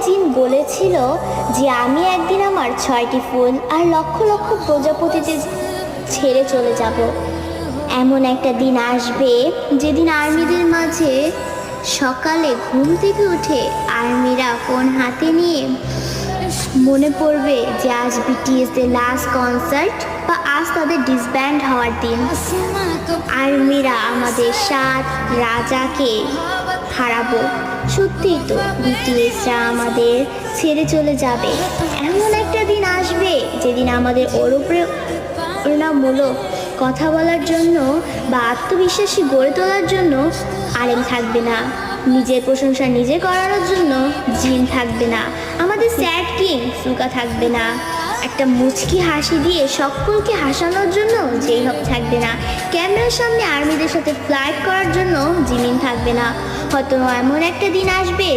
জিন বলেছিল যে আমি একদিন আমার 6টি ফুল আর লক্ষ লক্ষ প্রজাপতিদের ছেড়ে চলে যাব। এমন একটা দিন আসবে যেদিন আর্মিদের মাঝে সকালে ঘুম থেকে উঠে আর্মিরা ফোন হাতে নিয়ে মনে পড়বে যে আজ বিটিএস এর লাস্ট কনসার্ট বা আজ তাদের ডিসব্যান্ড হওয়ার দিন। আর্মিরা আমাদের 7 রাজাকে হারাবো। সত্যিই তো বিটিএসরা আমাদের ছেড়ে চলে যাবে। এমন একটা দিন আসবে যেদিন আমাদের ওর উপরে প্রেরণামূলক কথা বলার জন্য বা আত্মবিশ্বাসী গড়ে তোলার জন্য আলেম থাকবে না, নিজের প্রশংসা নিজে করানোর জন্য জিন থাকবে না, আমাদের স্যাড কিং সুকা থাকবে না, একটা মুচকি হাসি দিয়ে সকলকে হাসানোর জন্য যেই হোক থাকবে না, ক্যামেরার সামনে আর্মিদের সাথে ফ্লাইট করার জন্য জিমিন থাকবে না। হয়তো এমন একটা দিন আসবে